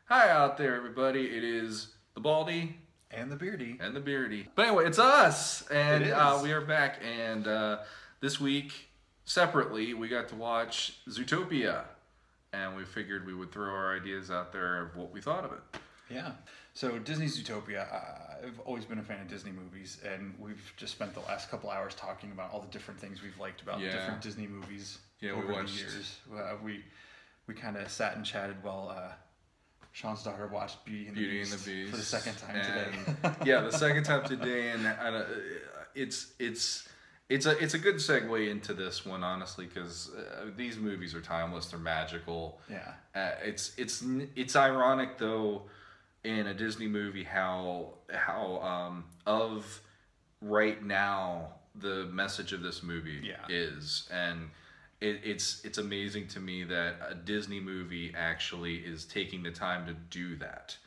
Hi out there, everybody. It is the Baldy And the Beardy. and the Beardy. But anyway, it's us, and It is. we are back. And this week, separately, we got to watch Zootopia, and we figured we would throw our ideas out there of what we thought of it. Yeah. So Disney's Zootopia, I've always been a fan of Disney movies, and we've just spent the last couple hours talking about all the different things we've liked about Yeah. different Disney movies Yeah, over we watched. the years. We kind of sat and chatted while Sean's daughter watched Beauty and the Beauty Beast and the Beast for the second time and, today. Yeah, the second time today, and it's a good segue into this one, honestly, because these movies are timeless. They're magical. Yeah. It's ironic though, in a Disney movie, how of right now the message of this movie is, and it's amazing to me that a Disney movie actually is taking the time to do that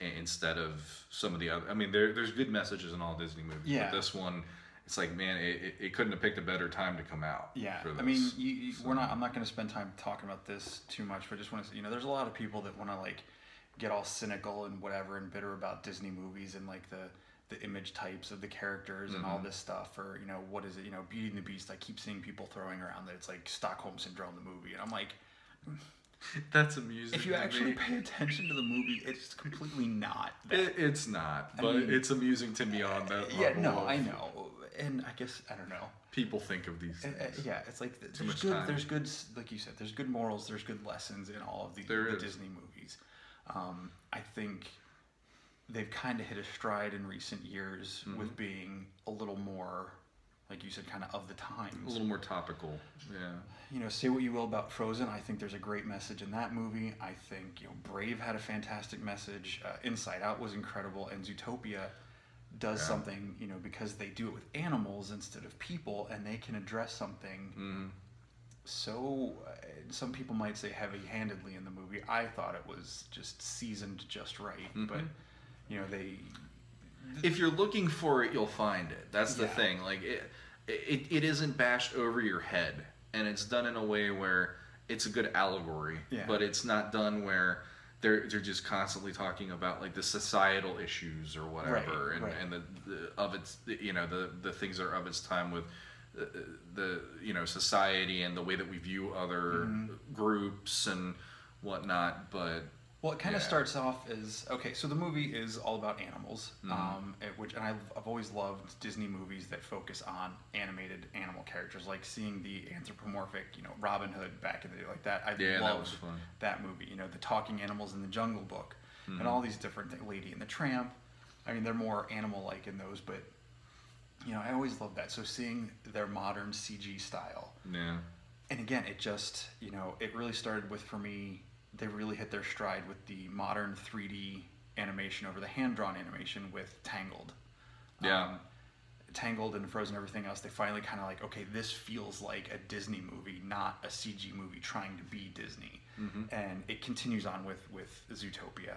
instead of some of the other. I mean, there's good messages in all Disney movies, but this one, it's like, man, it couldn't have picked a better time to come out. Yeah, for this. I mean, I'm not going to spend time talking about this too much, but I just want to say, there's a lot of people that want to like get all cynical and whatever and bitter about Disney movies and like the image types of the characters and all this stuff, or what is it, Beauty and the Beast. I keep seeing people throwing around that it's like Stockholm Syndrome, the movie, and I'm like, that's amusing. If you actually pay attention to the movie, it's completely not that. It's not, but I mean, it's amusing to me on that level. Yeah, no, I know, and I guess I don't know. People think of these things. Yeah, it's like there's good, like you said, there's good morals, there's good lessons in all of the Disney movies. I think they've kind of hit a stride in recent years with being a little more, like you said, kind of the times. A little more topical, yeah. Say what you will about Frozen. I think there's a great message in that movie. I think, Brave had a fantastic message. Inside Out was incredible. And Zootopia does something, because they do it with animals instead of people, and they can address something so, some people might say heavy-handedly in the movie. I thought it was just seasoned just right, but if you're looking for it, you'll find it. That's the thing. Like it isn't bashed over your head, and it's done in a way where it's a good allegory, but it's not done where they're just constantly talking about like the societal issues or whatever, and the things that are of its time with the society and the way that we view other groups and whatnot. But it kind of starts off as, okay, so the movie is all about animals, and I've always loved Disney movies that focus on animated animal characters, like seeing the anthropomorphic, Robin Hood back in the day, like that. I loved that movie. The talking animals in the Jungle Book, and all these different things. Lady and the Tramp. I mean, they're more animal-like in those, but I always loved that. So seeing their modern CG style, and again, it just, it really started with, for me, they really hit their stride with the modern 3D animation over the hand-drawn animation with Tangled. Tangled and Frozen, everything else, they finally kind of like, okay, this feels like a Disney movie, not a CG movie trying to be Disney. And it continues on with Zootopia.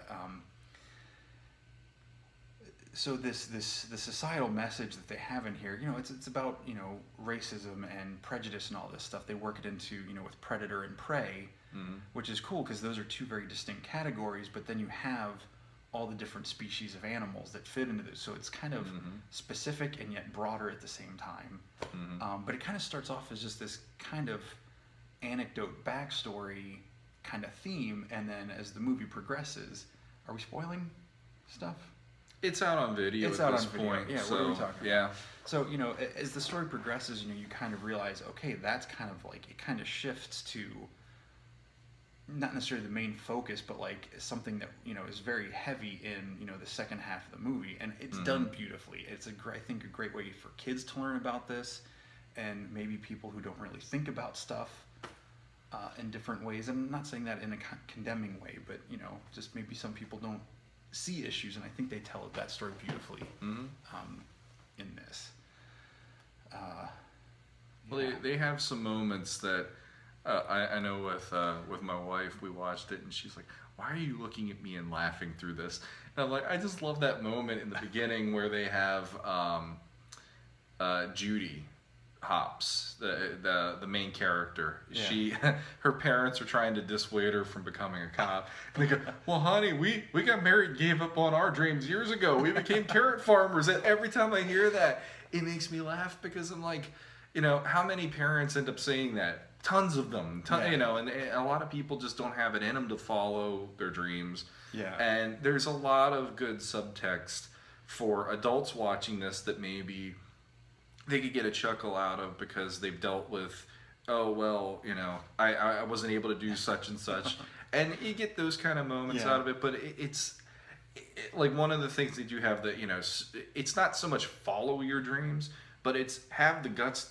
So the societal message that they have in here, it's about, racism and prejudice and all this stuff. They work it into, with predator and prey, which is cool because those are two very distinct categories, but then you have all the different species of animals that fit into this. So it's kind of specific and yet broader at the same time. But it kind of starts off as just this kind of anecdote backstory kind of theme, and then as the movie progresses, are we spoiling stuff? It's out on video at this point. Yeah, so, what are we talking about? Yeah. So, as the story progresses, you kind of realize, okay, that's kind of like, it kind of shifts to not necessarily the main focus, but like something that, is very heavy in, the second half of the movie. And it's done beautifully. It's I think a great way for kids to learn about this, and maybe people who don't really think about stuff in different ways. I'm not saying that in a condemning way, but, just maybe some people don't see issues, and I think they tell that story beautifully in this. Well, they have some moments that I know with my wife, we watched it, and she's like, "Why are you looking at me and laughing through this?" And I'm like, I just love that moment in the beginning where they have Judy Hops, the main character. Her parents are trying to dissuade her from becoming a cop. And they go, well, honey, we got married and gave up on our dreams years ago. We became carrot farmers. And every time I hear that, it makes me laugh because I'm like, how many parents end up saying that? Tons of them, and a lot of people just don't have it in them to follow their dreams. Yeah. And there's a lot of good subtext for adults watching this that maybe they could get a chuckle out of because they've dealt with, oh, well, I wasn't able to do such and such. And you get those kind of moments out of it, but it's like one of the things that you have that, it's not so much follow your dreams, but it's have the guts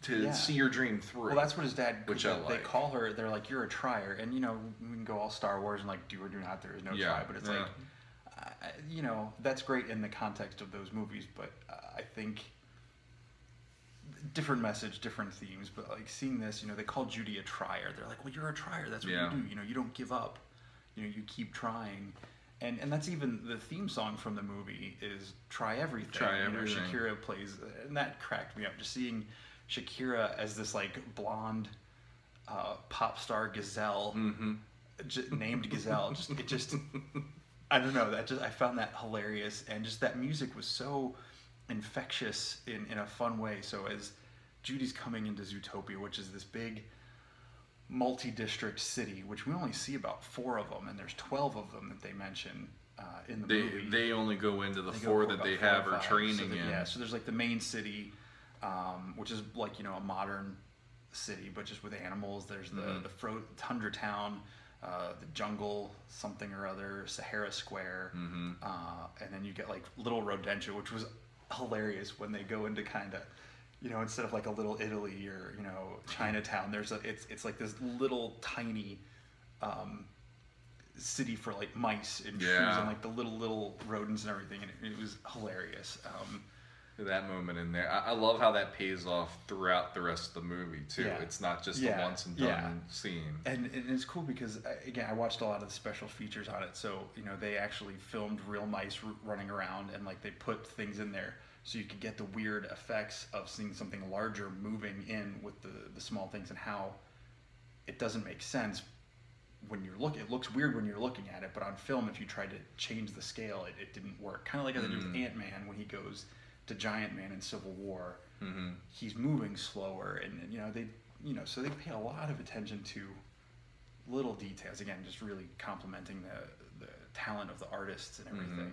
to see your dream through. Well, that's what his dad, which I like. They call her, they're like, you're a trier. And, we can go all Star Wars and like, do or do not, there is no try. But it's like, that's great in the context of those movies, but I think different message, different themes, but like seeing this, they call Judy a trier. They're like, well, you're a trier. That's what you do. You don't give up. You keep trying. And that's even the theme song from the movie is Try Everything. Try Everything. Shakira plays, and that cracked me up. Just seeing Shakira as this like blonde pop star gazelle, named Gazelle. I don't know. I found that hilarious, and just that music was so infectious in a fun way. So as Judy's coming into Zootopia, which is this big multi-district city, which we only see about 4 of them, and there's 12 of them that they mention in the movie. They only go into the 4 that they have her training in. Yeah, so there's like the main city, which is like a modern city, but just with animals. There's the tundra town, the jungle something or other, Sahara Square, and then you get like Little Rodentia, which was hilarious when they go into kind of, instead of like a Little Italy or Chinatown, it's like this little tiny city for like mice and shoes and like the little rodents and everything, and it was hilarious. That moment in there, I love how that pays off throughout the rest of the movie too. It's not just a once and done scene. And it's cool because again, I watched a lot of the special features on it. So they actually filmed real mice running around, and like they put things in there so you could get the weird effects of seeing something larger moving in with the small things, and how it doesn't make sense when you're looking. It looks weird when you're looking at it, but on film, if you tried to change the scale, it didn't work. Kind of like how they do with Ant-Man when he goes to Giant Man in Civil War. He's moving slower, and so they pay a lot of attention to little details. Again, just really complimenting the talent of the artists and everything.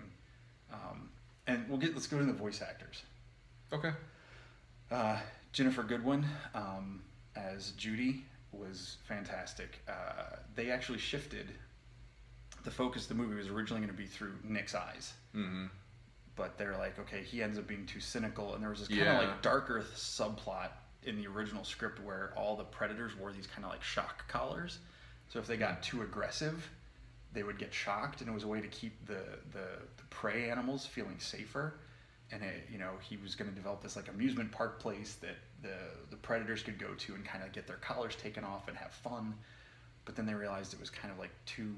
And let's go to the voice actors. Okay. Jennifer Goodwin as Judy was fantastic. They actually shifted the focus of the movie. Was originally going to be through Nick's eyes. But they're like, okay, he ends up being too cynical, and there was this kind of like darker subplot in the original script where all the predators wore these kind of like shock collars. So if they got too aggressive, they would get shocked, and it was a way to keep the prey animals feeling safer. And he was going to develop this like amusement park place that the predators could go to and kind of get their collars taken off and have fun. But then they realized it was kind of like too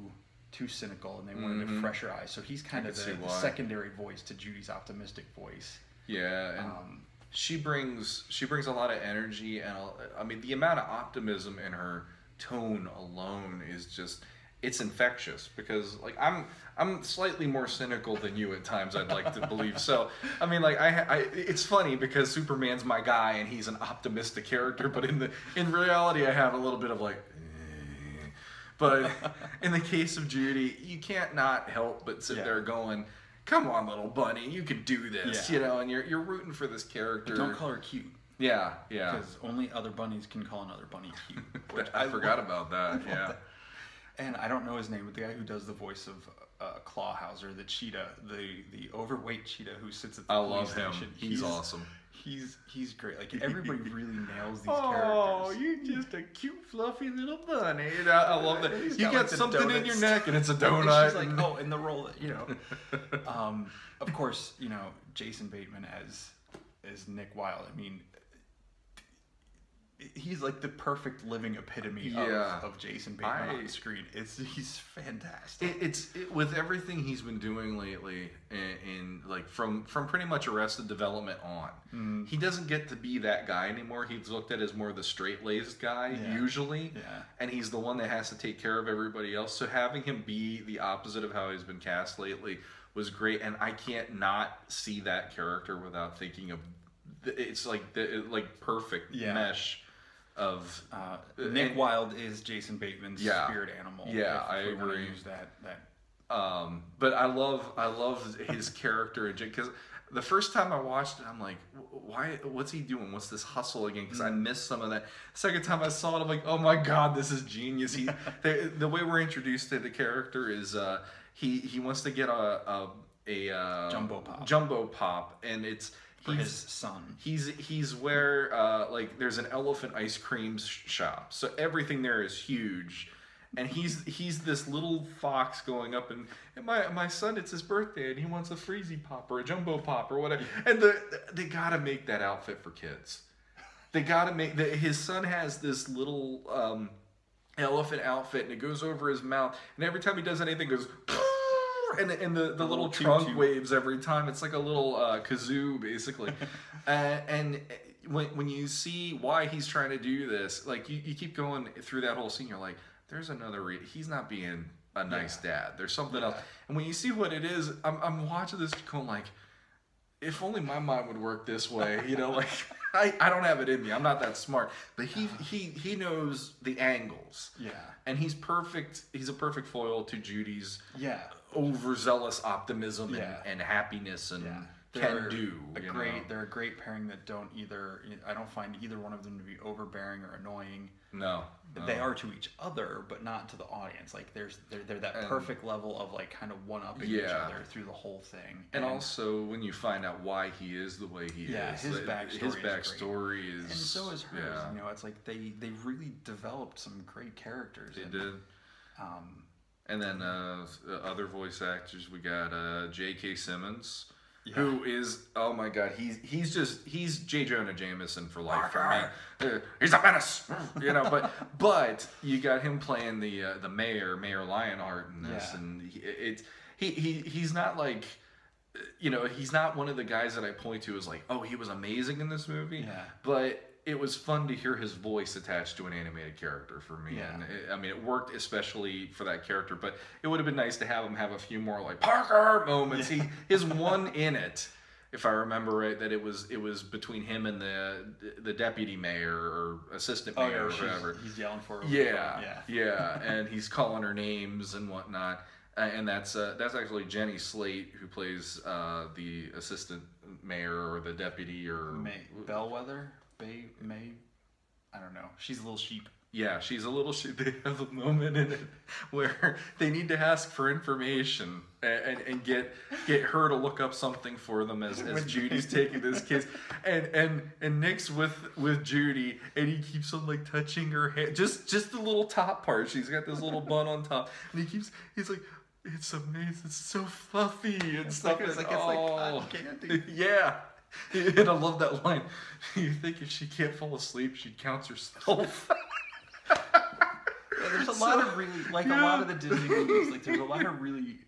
cynical, and they wanted a fresher eyes. So he's kind of the secondary voice to Judy's optimistic voice. Yeah, and she brings a lot of energy, and I mean the amount of optimism in her tone alone is just, it's infectious. Because like I'm slightly more cynical than you at times, I'd like to believe. So I mean, like it's funny because Superman's my guy and he's an optimistic character, but in reality I have a little bit of like. But in the case of Judy, you can't not help but sit there going, come on, little bunny, you could do this, and you're rooting for this character. But don't call her cute. Yeah. Because only other bunnies can call another bunny cute. Which I forgot about that, yeah. And I don't know his name, but the guy who does the voice of Clawhauser, the cheetah, the overweight cheetah who sits at the police station. I love him. He's awesome. He's great. Like everybody really nails these characters. Oh, you're just a cute, fluffy little bunny. I love that. You got like something in your neck, and it's a donut. She's like, and the roll, Of course, Jason Bateman as Nick Wilde. I mean, he's like the perfect living epitome of Jason Bateman on the screen. He's fantastic. With everything he's been doing lately, in like from pretty much Arrested Development on, he doesn't get to be that guy anymore. He's looked at as more the straight-laced guy usually, and he's the one that has to take care of everybody else. So having him be the opposite of how he's been cast lately was great, and I can't not see that character without thinking of it's like the perfect mesh of Nick Wilde is Jason Bateman's spirit animal. Yeah, I agree. Use that. But I love his character because the first time I watched it, I'm like, why? What's he doing? What's this hustle again? Because I missed some of that. Second time I saw it, I'm like, oh my god, this is genius. The way we're introduced to the character is he wants to get a jumbo pop, and it's. For his son. He's where like there's an elephant ice cream shop, so everything there is huge, and he's this little fox going up and my son, it's his birthday and he wants a freezy pop or a jumbo pop or whatever, and they gotta make that outfit for kids. They gotta make his son has this little elephant outfit and it goes over his mouth, and every time he does anything it goes. And the little trunk waves every time. It's like a little kazoo, basically. And when you see why he's trying to do this, like you keep going through that whole scene, you're like, there's another he's not being a nice dad. There's something else. And when you see what it is, I'm watching this going like, if only my mind would work this way, you know, like I don't have it in me. I'm not that smart. But he knows the angles. Yeah. And he's perfect. He's a perfect foil to Judy's overzealous optimism and happiness and can do. They're a great pairing that don't either. I don't find either one of them to be overbearing or annoying. No. They are to each other, but not to the audience. Like they're that perfect level of like kind of one-upping each other through the whole thing. And also when you find out why he is the way he is, his backstory is and so is hers. Yeah. You know, it's like they really developed some great characters. They did. And then other voice actors, we got J.K. Simmons. Yeah. Who is, oh my god, he's J. Jonah Jameson for life for me. He's a menace, you know. But you got him playing the Mayor Lionheart in this, and he's not like, you know, he's not one of the guys that I point to as like, oh, he was amazing in this movie. Yeah. But it was fun to hear his voice attached to an animated character for me. Yeah. And it worked especially for that character, but it would have been nice to have him have a few more like Parker moments. Yeah. His one in it, if I remember right, that it was between him and the deputy mayor or assistant mayor or whatever. He's yelling for her. Yeah, and he's calling her names and whatnot. And that's actually Jenny Slate, who plays the assistant mayor or the deputy or Bellwether. May, I don't know. She's a little sheep. Yeah, she's a little sheep. They have a moment in it where they need to ask for information and get her to look up something for them as Judy's taking this kiss. And Nick's with Judy, and he keeps on like touching her hair, just the little top part. She's got this little bun on top, and he's like, it's amazing, it's so fluffy and stuff. It's like cotton candy. Yeah. And I love that line. You think if she can't fall asleep, she counts herself. There's a lot of really, like a lot of the Disney movies, like there's a lot of really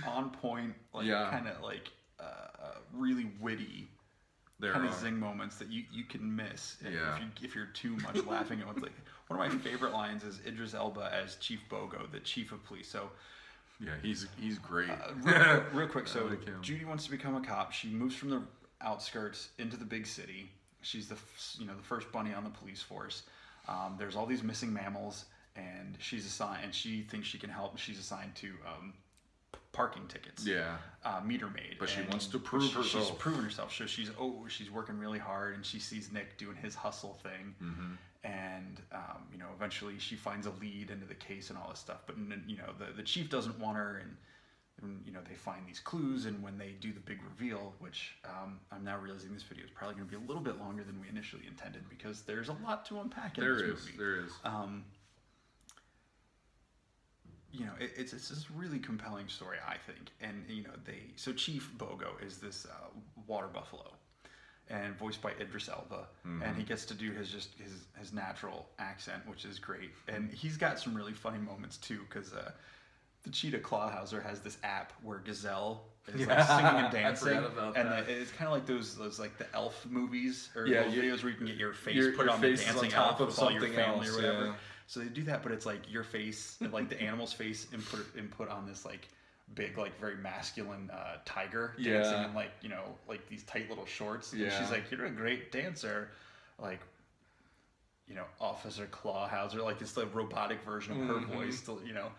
on point, like kind of like really witty kind of zing moments that you can miss if you're too much laughing at what's like. One of my favorite lines is Idris Elba as Chief Bogo, the chief of police. So. Yeah, he's great. Real quick, so Judy wants to become a cop. She moves from the outskirts into the big city. She's the first bunny on the police force. There's all these missing mammals, and she's assigned, and she thinks she can help. She's assigned to parking tickets. Yeah. Meter maid. But she wants to prove herself. She's proven herself. So she's working really hard, and she sees Nick doing his hustle thing. Mm-hmm. And eventually she finds a lead into the case and all this stuff. But the chief doesn't want her, and they find these clues, and when they do the big reveal, which I'm now realizing this video is probably going to be a little bit longer than we initially intended because there's a lot to unpack in this movie. There is. It's this really compelling story, I think. And so Chief Bogo is this water buffalo, and voiced by Idris Elba, and he gets to do his natural accent, which is great. And he's got some really funny moments too, because the cheetah Clawhauser has this app where Gazelle is like singing and dancing, and it's kind of like those like the Elf movies or those videos where you can get your face put on the dancing elf with all your family or whatever. Yeah. So they do that, but it's like your face, like the animal's face, input on this like big, like very masculine tiger dancing in like, you know, like these tight little shorts. And she's like, "You're a great dancer," like, you know, Officer Clawhauser, like it's the robotic version of her voice, still, you know.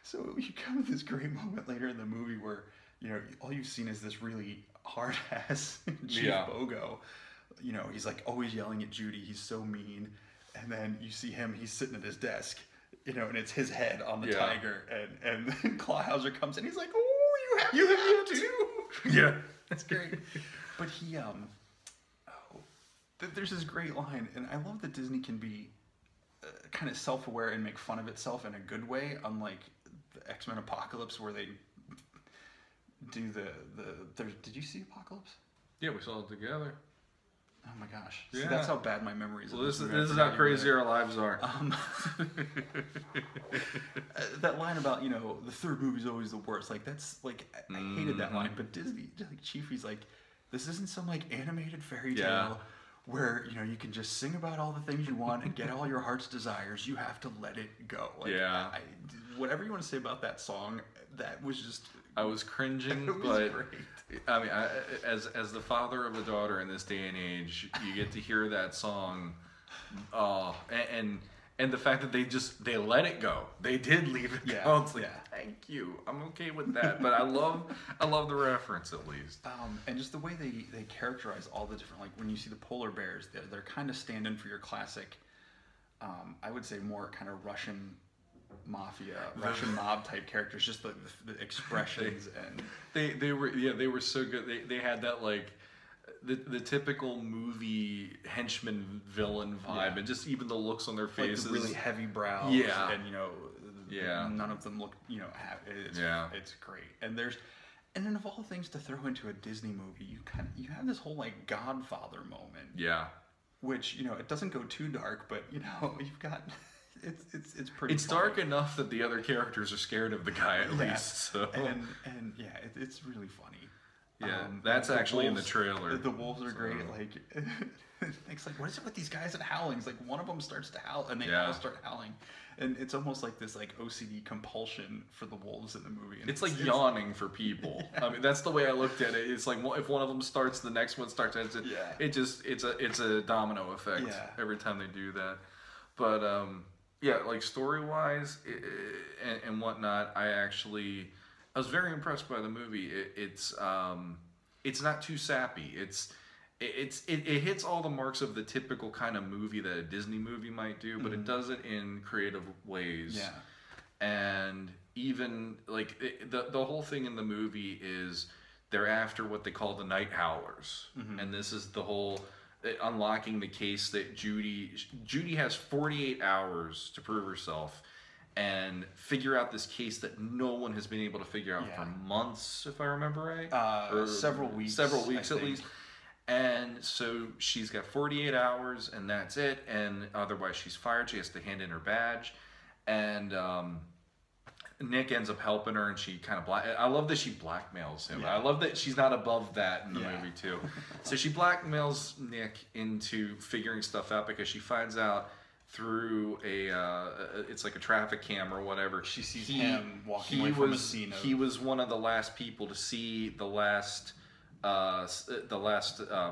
So you come to this great moment later in the movie where, you know, all you've seen is this really hard ass Chief Bogo. You know, he's like always yelling at Judy. He's so mean. And then you see him, he's sitting at his desk, you know, and it's his head on the tiger. And then Clawhauser comes in, he's like, "Oh, you have me too." Yeah. That's great. But he, there's this great line, and I love that Disney can be kind of self-aware and make fun of itself in a good way, unlike the X-Men Apocalypse, where they do did you see Apocalypse? Yeah, we saw it together. Oh my gosh. Yeah. See, that's how bad my memory is. Well, this is how crazy our lives are. That line about, you know, the third movie's always the worst. Like, that's, like, I hated that line. But Disney, like, Chiefy's like, this isn't some, like, animated fairy tale where, you know, you can just sing about all the things you want and get all your heart's desires. You have to let it go. Like, whatever you want to say about that song, that was just... I was cringing, but great. I mean, as the father of a daughter in this day and age, you get to hear that song, and the fact that they let it go. They did leave it go. It's like, thank you. I'm okay with that. But I love the reference at least. And just the way they characterize all the different, like when you see the polar bears, they're kind of stand-in for your classic, I would say more kind of Russian mafia, Russian mob type characters, just the expressions and they were so good. They had that like the typical movie henchman villain vibe, and just even the looks on their faces, like the really heavy brows, and you know, none of them look, you know, it's great. And then of all things to throw into a Disney movie, you have this whole like Godfather moment, which, you know, it doesn't go too dark, but you know, you've got. It's pretty. It's funny. Dark enough that the other characters are scared of the guy at least. So and it's really funny. Yeah, that's actually wolves, in the trailer. The wolves are great. Like, it's like, what is it with these guys and howling? It's like one of them starts to howl, and they all start howling, and it's almost like this like OCD compulsion for the wolves in the movie. And it's like yawning for people. I mean, that's the way I looked at it. It's like if one of them starts, the next one starts. It's a domino effect every time they do that. But like story-wise and whatnot, I was very impressed by the movie. It's not too sappy. It hits all the marks of the typical kind of movie that a Disney movie might do, but it does it in creative ways. Yeah. And even like the whole thing in the movie is they're after what they call the Night Howlers, and this is the whole. Unlocking the case that Judy has 48 hours to prove herself and figure out this case that no one has been able to figure out for months, if I remember right. Or several weeks at least. And so she's got 48 hours and that's it, and otherwise she's fired. She has to hand in her badge, and Nick ends up helping her, and she kind of I love that she blackmails him. I love that she's not above that in the movie too. So she blackmails Nick into figuring stuff out because she finds out through it's like a traffic camera or whatever. She sees him walking away from a scene. He was one of the last people to see the last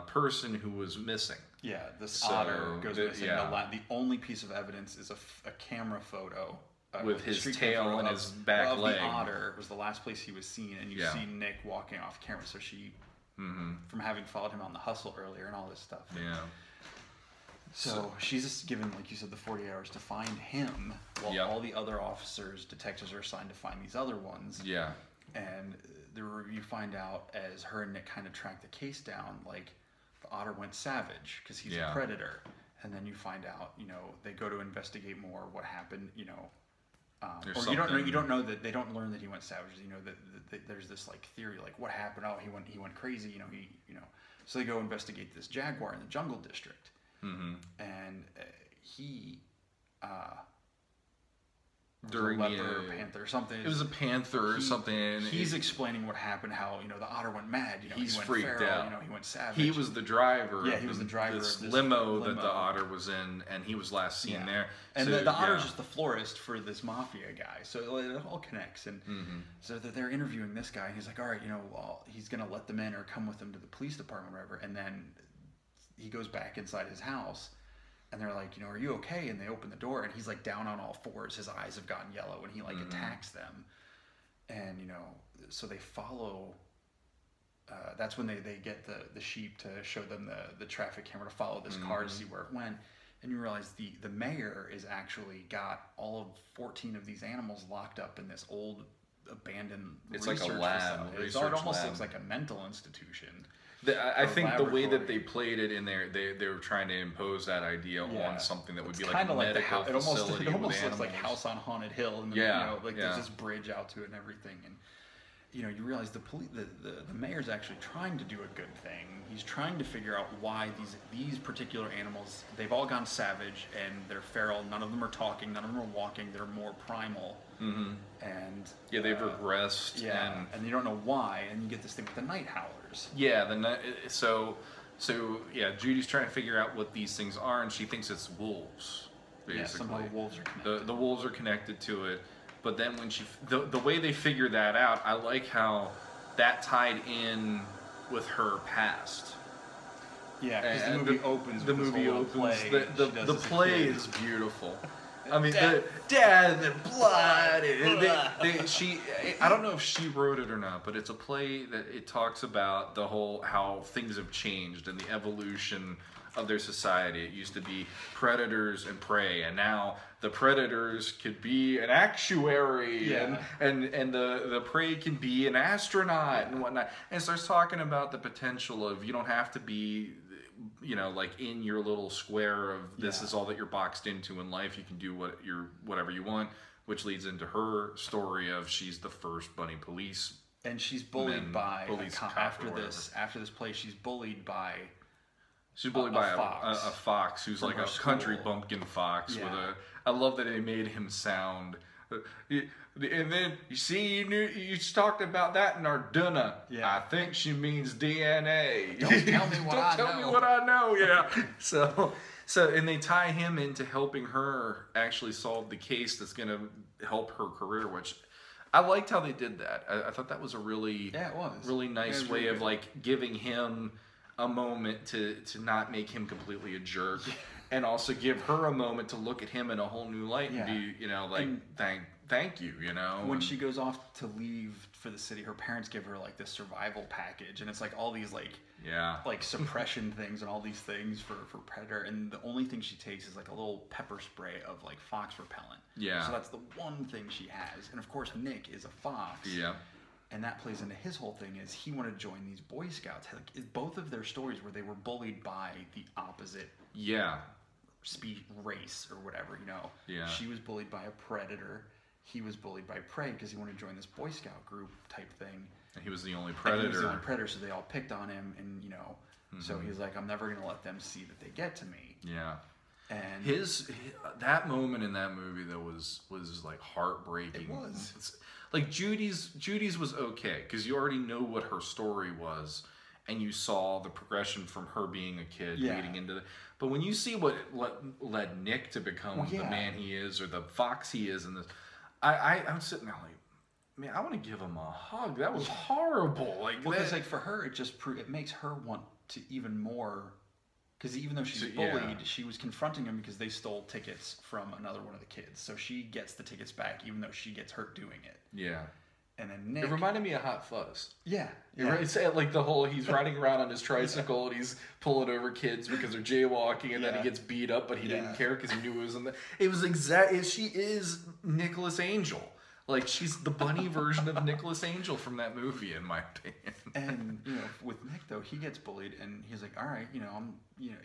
person who was missing. Yeah, this otter goes missing. The only piece of evidence is a camera photo. With his tail and his back leg. The otter was the last place he was seen, and you see Nick walking off camera. So she, from having followed him on the hustle earlier and all this stuff. Yeah. So she's just given, like you said, the 40 hours to find him, while all the other detectives are assigned to find these other ones. Yeah. And you find out as her and Nick kind of track the case down, like the otter went savage because he's a predator. And then you find out, you know, they go to investigate more what happened, you know. Or you don't know that they don't learn that he went savage. You know that there's this like theory, like what happened? Oh, he went crazy. You know, So they go investigate this jaguar in the jungle district. Mm-hmm. And he... during leopard or panther or something. It was a panther or something. He's explaining what happened, how, the otter went mad, he's he went freaked feral, out. He went savage. He was the driver. Yeah, he was the driver of this limo that the otter was in, and he was last seen there. And so, the otter's just the florist for this mafia guy, so it all connects. And so they're interviewing this guy, and he's like, all right, well, he's going to let them in or come with them to the police department or whatever. And then he goes back inside his house. And they're like, are you okay? And they open the door, and he's like down on all fours. His eyes have gotten yellow, and he like attacks them. And so they follow. That's when they get the sheep to show them the traffic camera to follow this car to see where it went. And you realize the mayor is actually got all of 14 of these animals locked up in this old abandoned research like a lab. facility. So it almost looks like a mental institution. I think the way that they played it in there, they were trying to impose that idea on something that would be like a medical facility. It almost looks like House on Haunted Hill, and there's this bridge out to it and everything. And you realize the mayor's actually trying to do a good thing. He's trying to figure out why these particular animals, they've all gone savage and they're feral. None of them are talking. None of them are walking. They're more primal. Mm-hmm. And they've regressed. Yeah, and you don't know why. And you get this thing with the night howlers. Yeah, so Judy's trying to figure out what these things are, and she thinks it's wolves. Basically, somehow the wolves are connected. The wolves are connected to it. But then when the way they figure that out, I like how that tied in with her past. Yeah, because the movie opens. The movie opens. The play is beautiful. I mean, death and blood. I don't know if she wrote it or not, but it's a play that it talks about the whole how things have changed and the evolution of their society. It used to be predators and prey, and now the predators could be an actuary, and the prey can be an astronaut and whatnot. And it starts talking about the potential of you don't have to be, like in your little square of this is all that you're boxed into in life. You can do whatever you want, which leads into her story of she's the first bunny police. And she's bullied by after this play. She's bullied by a fox who's like a country bumpkin fox with a. I love that they made him sound. And then you talked about that in our dinner. Yeah. I think she means DNA. Don't tell me what I know. Don't tell me what I know. Yeah. So and they tie him into helping her actually solve the case that's going to help her career, which I liked how they did that. I thought that was a really nice way of like giving him a moment to not make him completely a jerk, and also give her a moment to look at him in a whole new light and be, thank you, When she goes off to leave for the city, her parents give her like this survival package, and it's like all these like suppression things and all these things for predator, and the only thing she takes is like a little pepper spray of like fox repellent. Yeah. So that's the one thing she has, and of course Nick is a fox. Yeah. And that plays into his whole thing is he wanted to join these Boy Scouts. Like, both of their stories where they were bullied by the opposite race or whatever, Yeah. She was bullied by a predator. He was bullied by prey because he wanted to join this Boy Scout group type thing. And he was the only predator. So they all picked on him, and so he's like, I'm never going to let them see that they get to me. Yeah. And that moment in that movie though was like heartbreaking. It was. Like Judy's was okay because you already know what her story was, and you saw the progression from her being a kid leading into the. But when you see what led Nick to become the man he is or the fox he is in this, I'm sitting there like, man, I want to give him a hug. That was horrible. Like, because like for her, it makes her want to even more. Because even though she's bullied, she was confronting him because they stole tickets from another one of the kids. So she gets the tickets back, even though she gets hurt doing it. Yeah. And then Nick... It reminded me of Hot Fuzz. Yeah. It's like the whole, he's riding around on his tricycle and he's pulling over kids because they're jaywalking, and then he gets beat up, but he didn't care because he knew it was in the... It was she is Nicholas Angel. Like, she's the bunny version of Nicholas Angel from that movie, in my opinion. And, with Nick, though, he gets bullied, and he's like, all right,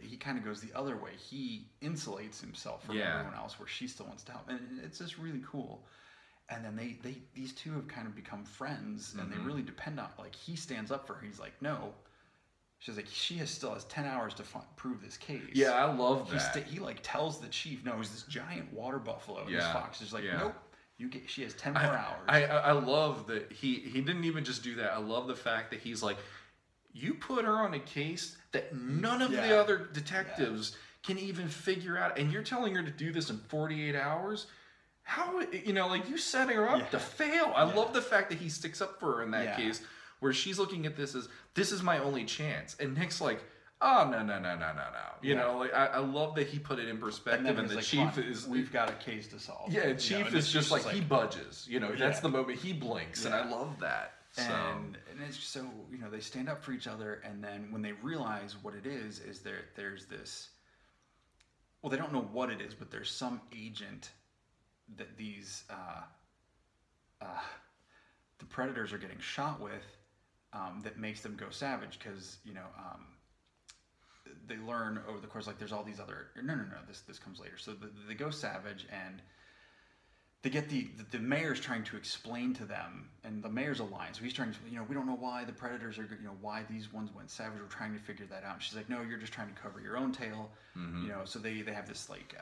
he kind of goes the other way. He insulates himself from everyone else, where she still wants to help. And it's just really cool. And then these two have kind of become friends, and they really depend on, like, he stands up for her. He's like, no, She's like, she still has 10 hours to prove this case. Yeah, I love that. He like tells the chief, no, it's this giant water buffalo. And this fox is like, nope, she has 10 more hours. I love that he didn't even just do that. I love the fact that he's like, you put her on a case that none of the other detectives can even figure out, and you're telling her to do this in 48 hours? How, like, you setting her up to fail. I love the fact that he sticks up for her in that case, where she's looking at this as, this is my only chance. And Nick's like, oh, no. You know, like, I love that he put it in perspective, and the like, chief is... We've got a case to solve. Yeah, chief is just like, he budges. You know, that's the moment he blinks, and I love that. And it's so, they stand up for each other, and then when they realize what it is there's this... Well, they don't know what it is, but there's some agent that these... the predators are getting shot with, that makes them go savage, because they learn over the course, like, there's all these other this comes later. So they go savage, and they get the mayor's trying to explain to them, and the mayor's a lion, so he's trying to, we don't know why the predators are, why these ones went savage, we're trying to figure that out. And she's like, no, you're just trying to cover your own tail. So they have this like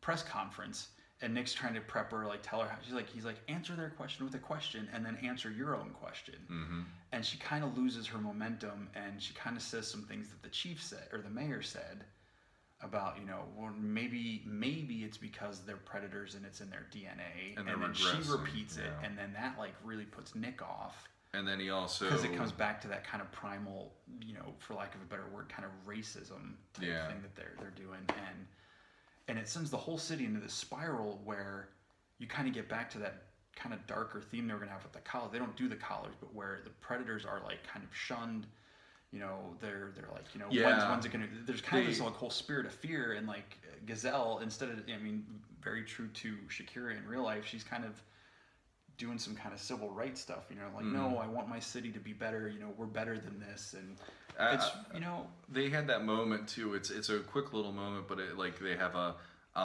press conference. And Nick's trying to prep her, like, tell her how, he's like, answer their question with a question, and then answer your own question. And she kind of loses her momentum, and she kind of says some things that the chief said, or the mayor said, about, well, maybe it's because they're predators and it's in their DNA. And then she repeats it, and then that, like, really puts Nick off. And then he also... Because it comes back to that kind of primal, for lack of a better word, kind of racism type thing that they're doing. And it sends the whole city into this spiral where you kind of get back to that kind of darker theme they were going to have with the collars. They don't do the collars, but where the predators are, like, kind of shunned. They're like, when's it going to... There's kind of this, like, whole spirit of fear. And, like, Gazelle, instead of... very true to Shakira in real life, she's kind of doing some kind of civil rights stuff. Like, no, I want my city to be better. We're better than this. And... It's, they had that moment too. It's a quick little moment, but they have a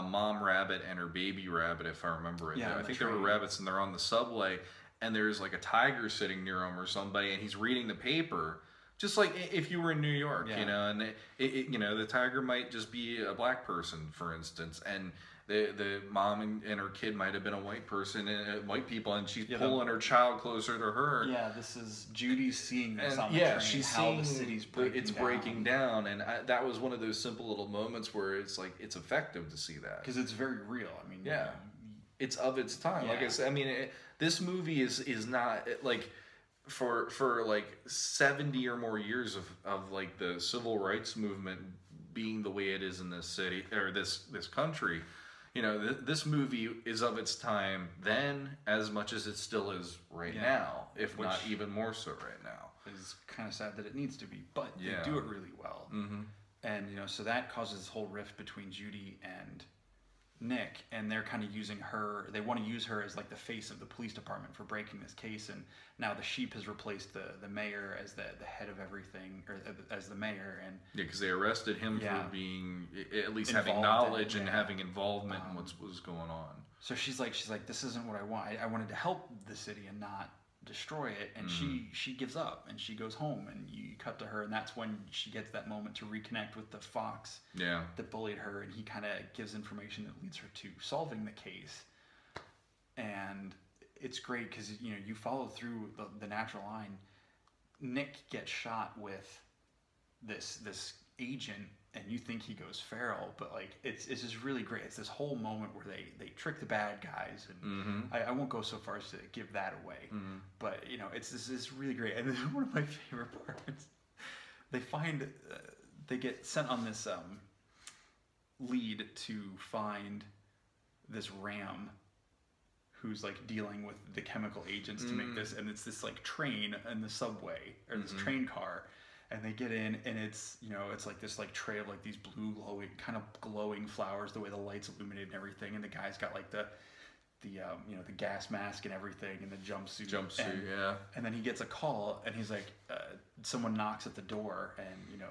mom rabbit and her baby rabbit, if I remember it. I think they were rabbits, and they're on the subway, and there's like a tiger sitting near them or somebody, and he's reading the paper, just like if you were in New York, and the tiger might just be a black person, for instance, and the mom and her kid might have been a white person, and white people, and she's pulling her child closer to her. Yeah, this is Judy seeing this on the train, she's how the city's breaking down, and that was one of those simple little moments where it's like, it's effective to see that. Because it's very real. It's of its time. Like I said, this movie is not, like, for like 70 or more years of like the civil rights movement being the way it is in this city, or this country. This movie is of its time then as much as it still is right now, if not even more so right now. It's kind of sad that it needs to be, but they do it really well. And, so that causes this whole rift between Judy and Nick, and they're kind of using her, they want to use her as like the face of the police department for breaking this case, and now the sheep has replaced the mayor as the head of everything, or as the mayor. And because they arrested him for being, at least having knowledge and having involvement in what was going on. So she's like, this isn't what I want. I wanted to help the city and not destroy it. And she gives up, and she goes home, and you cut to her, and that's when she gets that moment to reconnect with the fox that bullied her, and he kind of gives information that leads her to solving the case. And it's great because you follow through the natural line. Nick gets shot with this agent, and you think he goes feral, but like it's just really great. It's this whole moment where they trick the bad guys, and I won't go so far as to give that away, but it's really great. And one of my favorite parts, they get sent on this lead to find this ram who's like dealing with the chemical agents to make this, and it's this like train in the subway, or this train car. And they get in, and it's it's like this like tray of like these blue glowing flowers, the way the lights illuminate and everything. And the guy's got like the gas mask and everything, and the jumpsuit. And then he gets a call, and he's like, someone knocks at the door, and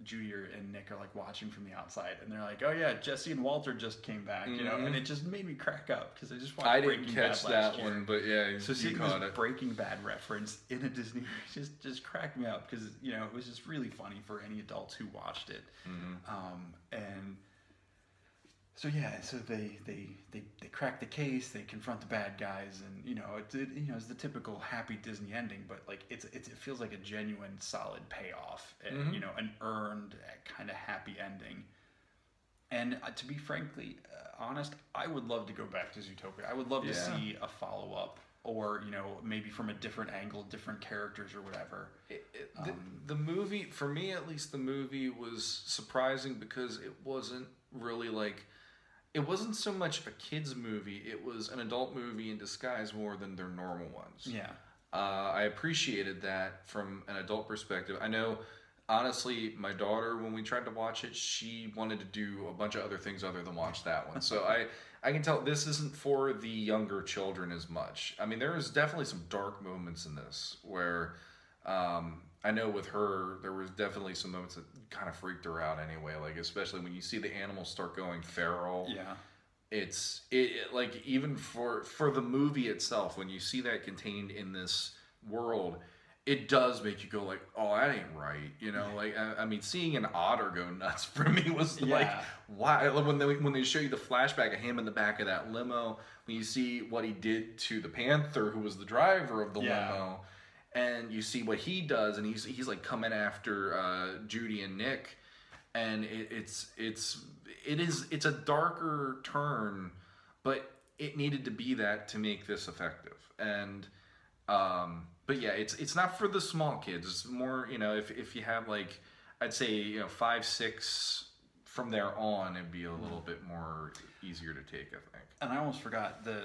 Judy and Nick are like watching from the outside, and they're like, "Oh yeah, Jesse and Walter just came back," you know, and it just made me crack up because I just watched Breaking Bad last year. I didn't catch that one, but yeah, so seeing this Breaking Bad reference in a Disney just cracked me up because you know it was just really funny for any adults who watched it, and. So yeah, so they crack the case, they confront the bad guys, and you know it's the typical happy Disney ending, but like it feels like a genuine solid payoff, and you know an earned kind of happy ending. And to be frankly honest, I would love to go back to Zootopia. I would love to see a follow up, or you know maybe from a different angle, different characters or whatever. The movie, for me at least, the movie was surprising because it wasn't really like. It wasn't so much a kid's movie, it was an adult movie in disguise more than their normal ones. Yeah. I appreciated that from an adult perspective. I know, honestly, my daughter, when we tried to watch it, she wanted to do a bunch of other things other than watch that one. So I can tell this isn't for the younger children as much. I mean, there is definitely some dark moments in this where... I know with her, there was definitely some moments that kind of freaked her out anyway. Like, especially when you see the animals start going feral. Yeah. It's like, even for the movie itself, when you see that contained in this world, it does make you go like, oh, that ain't right. You know, like, I mean, seeing an otter go nuts for me was like, why? When they show you the flashback of him in the back of that limo, when you see what he did to the panther, who was the driver of the limo, and you see what he does, and he's like coming after Judy and Nick, and it's a darker turn, but it needed to be that to make this effective. And but yeah, it's not for the small kids. It's more, you know, if you have like, I'd say, you know, 5, 6 from there on, it'd be a little bit more easier to take, I think. And I almost forgot the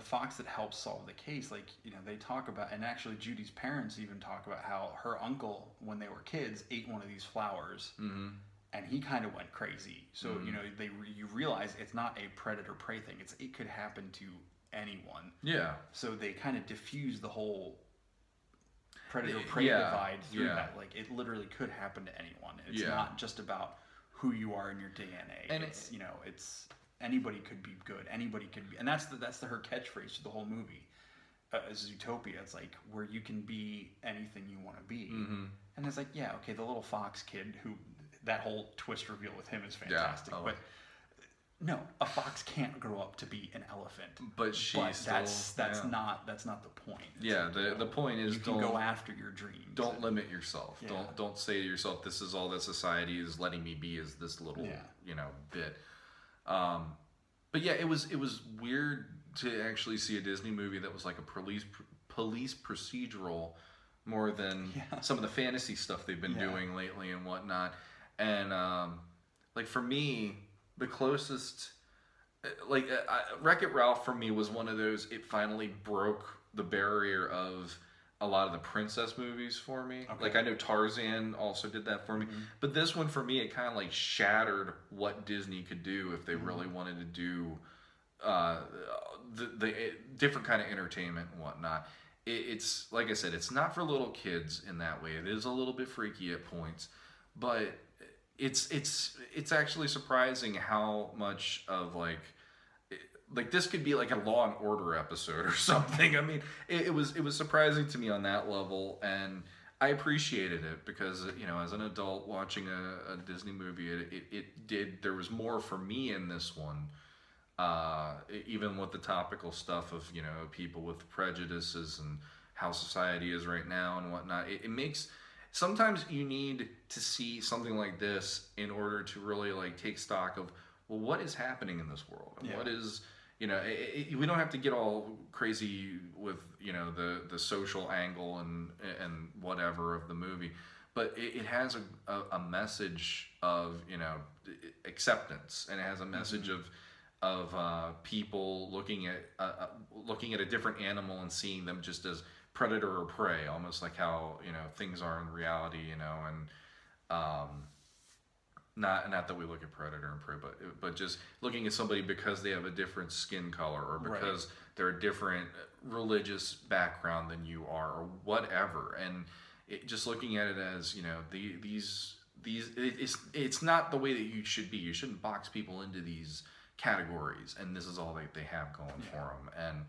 fox that helps solve the case, like, you know, they talk about, and actually Judy's parents even talk about how her uncle, when they were kids, ate one of these flowers, and he kind of went crazy. So you know, you realize it's not a predator-prey thing. It could happen to anyone. Yeah. So they kind of diffuse the whole predator-prey divide through that. Like, it literally could happen to anyone. It's not just about who you are in your DNA. And it's, you know, it's... Anybody could be good. Anybody could be, and that's her catchphrase for the whole movie. Zootopia. It's like where you can be anything you want to be. And it's like, yeah, okay, the little fox kid, who that whole twist reveal with him is fantastic. But no, a fox can't grow up to be an elephant. But that's not the point. It's, the point is, you can go after your dreams. Don't limit yourself. Don't say to yourself, this is all that society is letting me be, is this little you know bit. But yeah, it was weird to actually see a Disney movie that was like a police procedural more than some of the fantasy stuff they've been doing lately and whatnot. And like for me, the closest, like Wreck-It Ralph for me was one of those. It finally broke the barrier of a lot of the princess movies for me. Okay. Like, I know Tarzan also did that for me. But this one, for me, it kind of like shattered what Disney could do if they really wanted to do the different kind of entertainment and whatnot. It's, like I said, it's not for little kids in that way. It is a little bit freaky at points. But it's actually surprising how much of, like this could be like a Law and Order episode or something. I mean, it was surprising to me on that level, and I appreciated it because, you know, as an adult watching a Disney movie, there was more for me in this one, even with the topical stuff of, you know, people with prejudices and how society is right now and whatnot. It makes, sometimes you need to see something like this in order to really like take stock of, well, what is happening in this world, and what is, you know, we don't have to get all crazy with, you know, the social angle and whatever of the movie, but it has a message of, you know, acceptance, and it has a message of people looking at a different animal and seeing them just as predator or prey, almost like how, you know, things are in reality, you know, and not that we look at predator and prey, but just looking at somebody because they have a different skin color, or because they're a different religious background than you are, or whatever. And just looking at it as, you know, it's not the way that you should be. You shouldn't box people into these categories, and this is all they have going for them. And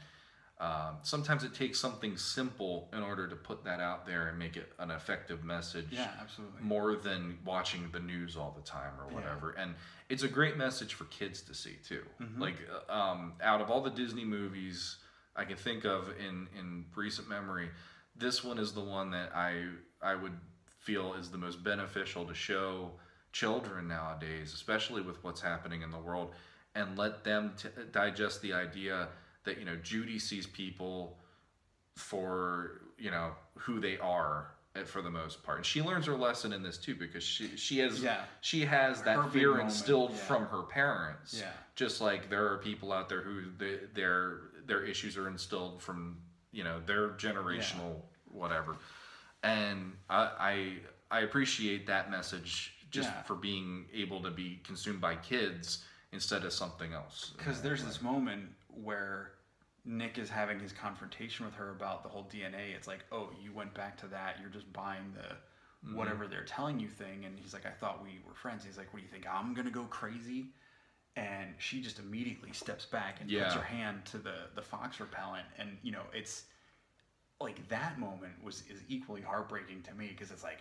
sometimes it takes something simple in order to put that out there and make it an effective message. Yeah, absolutely. More than watching the news all the time or whatever. And it's a great message for kids to see too. Like out of all the Disney movies I can think of in recent memory, this one is the one that I would feel is the most beneficial to show children nowadays, especially with what's happening in the world, and let them digest the idea that, you know, Judy sees people for, you know, who they are for the most part, and she learns her lesson in this too, because she has that fear instilled from her parents. Just like there are people out there who their issues are instilled from, you know, their generational whatever. And I appreciate that message just for being able to be consumed by kids instead of something else. Because there's this moment where Nick is having his confrontation with her about the whole DNA. It's like, oh, you went back to that. You're just buying the whatever they're telling you thing. And he's like, I thought we were friends. He's like, what do you think? I'm going to go crazy? And she just immediately steps back and puts her hand to the fox repellent. And, you know, it's like that moment is equally heartbreaking to me, because it's like,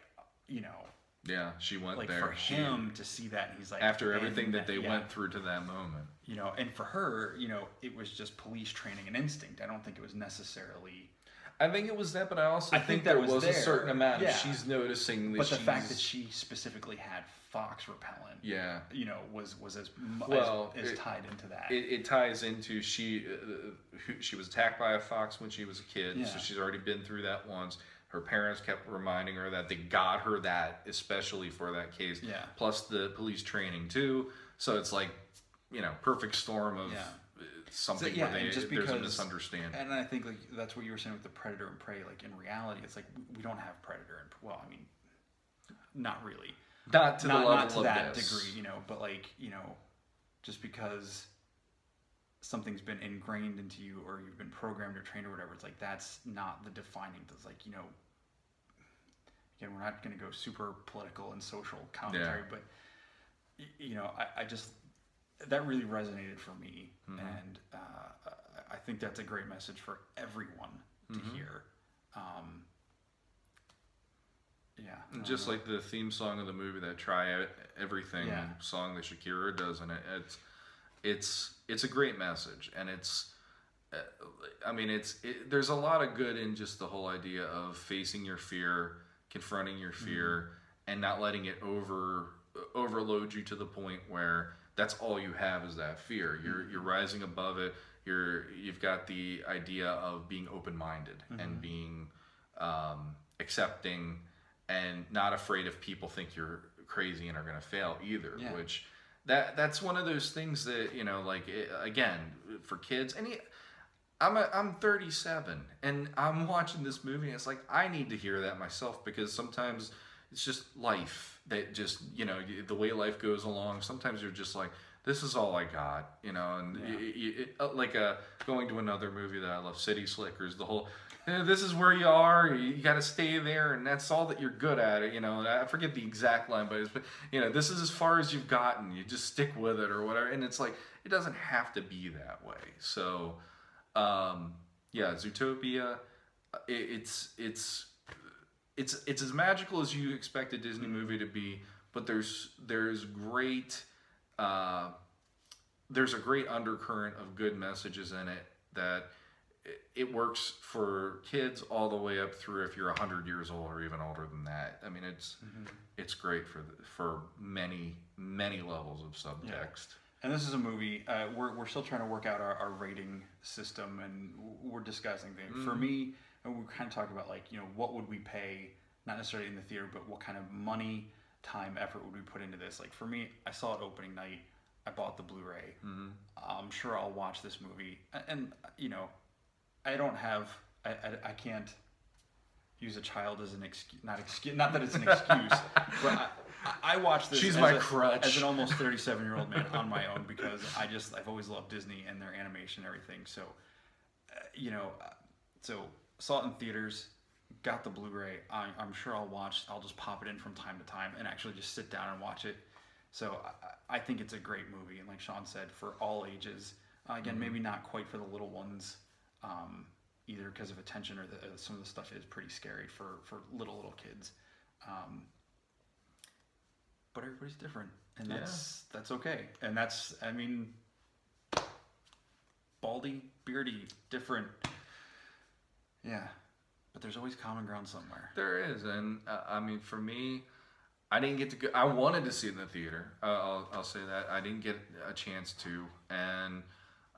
you know. Yeah, she went like there. For him to see that, and he's like, after everything that they went through to that moment. You know, and for her, you know, it was just police training and instinct. I don't think it was necessarily. I think it was that, but I think there was a certain amount of she's noticing that. But the fact that she specifically had fox repellent, you know, was as tied into that. It ties into she was attacked by a fox when she was a kid, so she's already been through that once. Her parents kept reminding her that they got her that especially for that case. Plus the police training too. So it's like, you know, perfect storm of something where there's a misunderstanding. And I think like that's what you were saying with the predator and prey. Like in reality, it's like we don't have predator and well, I mean, not really. Not to the level not to of that this. degree, you know. But like, you know, just because something's been ingrained into you or you've been programmed or trained or whatever, it's like that's not the defining. It's like, you know, again, we're not going to go super political and social commentary, but you know, I just that really resonated for me, and I think that's a great message for everyone to hear. And just like the theme song of the movie, that Try Everything song that Shakira does, and it's a great message, and it's I mean there's a lot of good in just the whole idea of facing your fear, confronting your fear, and not letting it overload you to the point where that's all you have is that fear. You're rising above it. You've got the idea of being open-minded and being accepting and not afraid if people think you're crazy and are going to fail either, which that's one of those things that, you know, like again, for kids, and I'm 37 and I'm watching this movie and it's like, I need to hear that myself, because sometimes it's just life that just, you know, the way life goes along. Sometimes you're just like, this is all I got, you know, and like going to another movie that I love, City Slickers, the whole, this is where you are, you got to stay there, and that's all that you're good at, you know. And I forget the exact line, but you know, this is as far as you've gotten, you just stick with it or whatever. And it's like, it doesn't have to be that way. So Zootopia, it's as magical as you expect a Disney movie to be, but there's a great undercurrent of good messages in it that it works for kids all the way up through if you're 100 years old or even older than that. I mean, it's great for many levels of subtext. Yeah. And this is a movie, we're still trying to work out our rating system, and we're discussing things. For me, and we kind of talked about, like, you know, what would we pay, not necessarily in the theater, but what kind of money, time, effort would we put into this? Like for me, I saw it opening night, I bought the Blu-ray. I'm sure I'll watch this movie, and you know, I can't use a child as an excuse, not that it's an excuse, but I watched this. She's my crutch as an almost 37-year-old man on my own, because I've always loved Disney and their animation and everything. So, you know, so saw it in theaters, got the Blu-ray, I'm sure I'll just pop it in from time to time and actually just sit down and watch it. So I think it's a great movie, and like Sean said, for all ages. Again, maybe not quite for the little ones, either because of attention or some of the stuff is pretty scary for little kids. But everybody's different, and that's okay. And that's, I mean, Baldy, Beardy, different. Yeah, but there's always common ground somewhere. There is, and I mean, for me, I didn't get to go. I wanted to see it in the theater. I'll say that I didn't get a chance to, and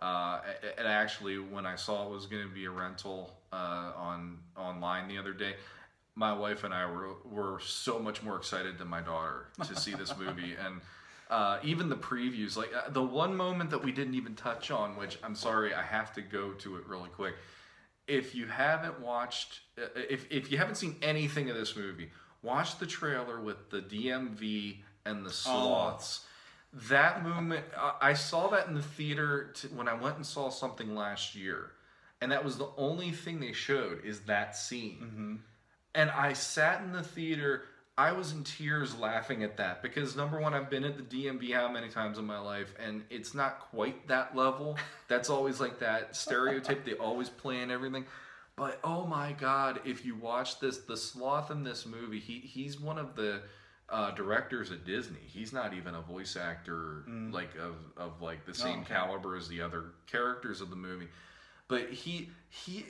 actually, when I saw it was going to be a rental online the other day, my wife and I were so much more excited than my daughter to see this movie, and even the previews, like the one moment that we didn't even touch on, which I'm sorry, I have to go to it really quick. If you haven't watched, if you haven't seen anything of this movie, watch the trailer with the DMV and the sloths. That moment, I saw that in the theater when I went and saw something last year. And that was the only thing they showed, is that scene. Mm-hmm. And I sat in the theater, I was in tears laughing at that. Because number one, I've been at the DMV how many times in my life, and it's not quite that level. That's always like that stereotype they always play in everything. But oh my God, if you watch this, the sloth in this movie, he's one of the directors at Disney. He's not even a voice actor like of like the same caliber as the other characters of the movie. But he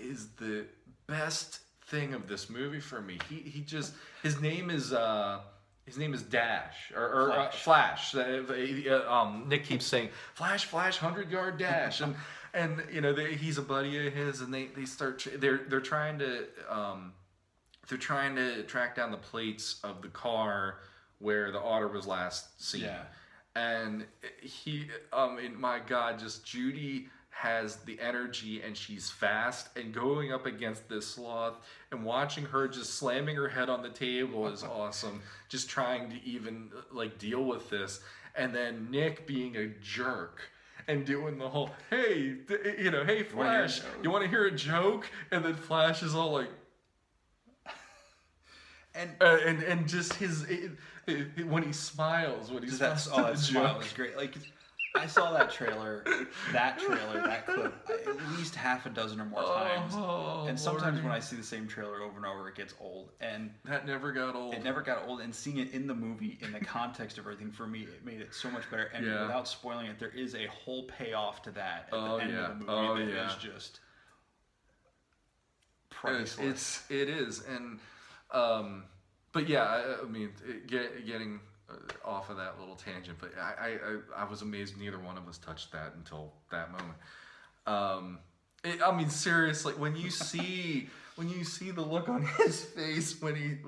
is the best thing of this movie for me. He just, his name is Dash or Flash. Nick keeps saying Flash 100-yard dash, and you know he's a buddy of his, and they're trying to track down the plates of the car where the otter was last seen. Yeah. And my God, just Judy has the energy, and she's fast, and going up against this sloth and watching her just slamming her head on the table is awesome. Just trying to even like deal with this, and then Nick being a jerk and doing the whole, hey, hey Flash, you want to hear a joke? And then Flash is all like, and just his when he smiles, that smile is great. Like, I saw that trailer, that clip, at least half a dozen or more times. And sometimes Lordy. When I see the same trailer over and over, it gets old. And that never got old. It never got old. And seeing it in the movie, in the context of everything, for me, it made it so much better. And without spoiling it, there is a whole payoff to that at the end of the movie that is just priceless. It is. And, but yeah, I mean, getting off of that little tangent, but I was amazed neither one of us touched that until that moment. I mean, seriously, when you see the look on his face when he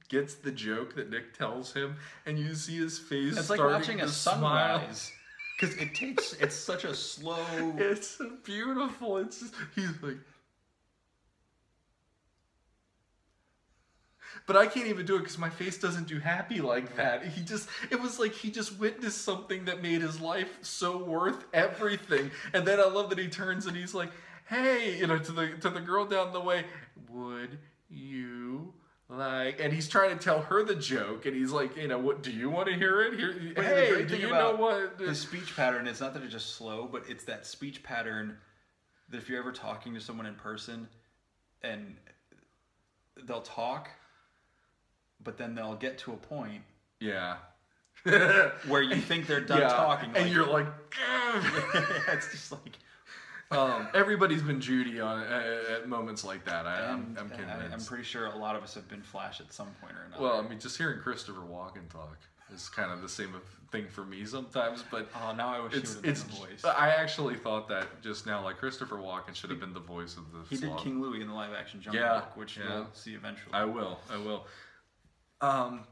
gets the joke that Nick tells him, and you see his face, it's like watching a sunrise. Because it's such a slow. It's beautiful. It's just, he's like. But I can't even do it because my face doesn't do happy like that. It was like he just witnessed something that made his life so worth everything. And then I love that he turns and he's like, hey, to the girl down the way, would you like, and he's trying to tell her the joke, and he's like, what, do you want to hear it? Hey, do you know what? The speech pattern, it's not that it's just slow, but it's that speech pattern that if you're ever talking to someone in person and they'll talk, but then they'll get to a point where you think they're done talking. And you're like, it's just like... everybody's been Judy at moments like that. I'm convinced. I'm pretty sure a lot of us have been Flash at some point or another. Well, I mean, just hearing Christopher Walken talk is kind of the same thing for me sometimes. But now I wish he would have been the voice. I actually thought that just now, like Christopher Walken should have been the voice of the. He did King Louie in the live-action Jungle Book, which we'll see eventually. I will.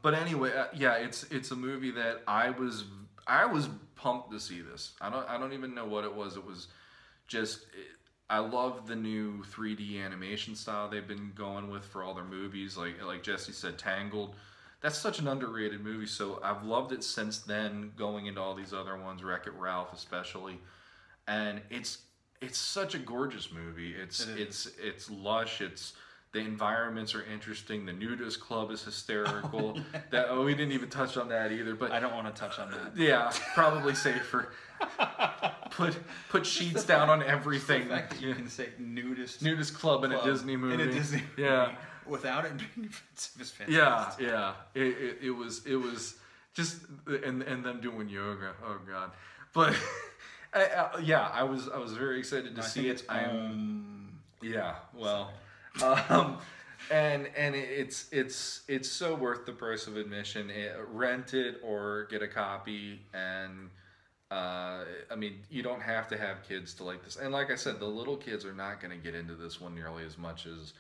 But anyway, it's a movie that I was pumped to see this. I don't even know what it was. It was just, I love the new 3D animation style they've been going with for all their movies. Like Jesse said, Tangled. That's such an underrated movie. So I've loved it since then, going into all these other ones, Wreck-It Ralph especially. And it's such a gorgeous movie. It's lush. The environments are interesting. The nudist club is hysterical. We didn't even touch on that either. But I don't want to touch on that. Yeah, probably safer. Put sheets down on everything. The fact that you can say nudist club in a Disney movie. In a Disney movie without it being offensive is fantastic. Yeah. It was just and them doing yoga. Oh God. But I was very excited to see it. And it's so worth the price of admission. Rent it or get a copy. And I mean, you don't have to have kids to like this. And like I said, the little kids are not going to get into this one nearly as much as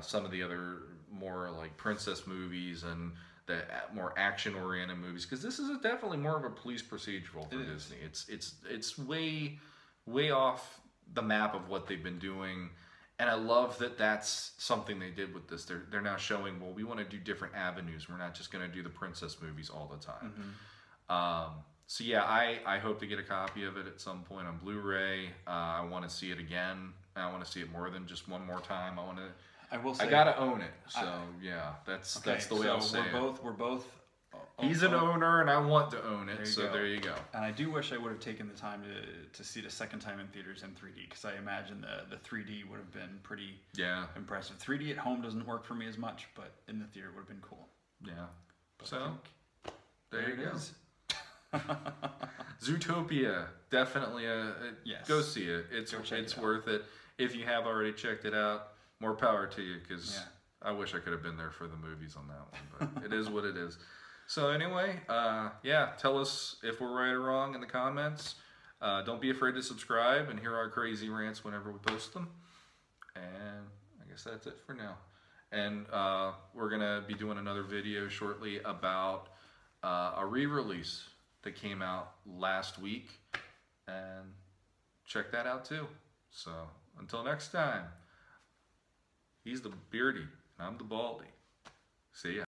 some of the other more like princess movies and the more action-oriented movies, because this is definitely more of a police procedural for Disney. It's way off the map of what they've been doing, and I love that that's something they did with this. They're now showing, well, we want to do different avenues. We're not just going to do the princess movies all the time. So yeah, I hope to get a copy of it at some point on Blu-ray. I want to see it again. I want to see it more than just one more time. I will say, I gotta own it. So yeah, that's the way I'll say it. We're both. He's an owner, and I want to own it. There you go. And I do wish I would have taken the time to see it a second time in theaters in 3D, because I imagine the 3D would have been pretty impressive. 3D at home doesn't work for me as much, but in the theater would have been cool. Yeah. But so there you go. Zootopia, definitely go see it. It's worth it. If you have already checked it out, more power to you, because I wish I could have been there for the movies on that one, but it is what it is. So anyway, tell us if we're right or wrong in the comments. Don't be afraid to subscribe and hear our crazy rants whenever we post them. And I guess that's it for now. And we're going to be doing another video shortly about a re-release that came out last week. And check that out too. So until next time. He's the Beardy, and I'm the Baldy. See ya.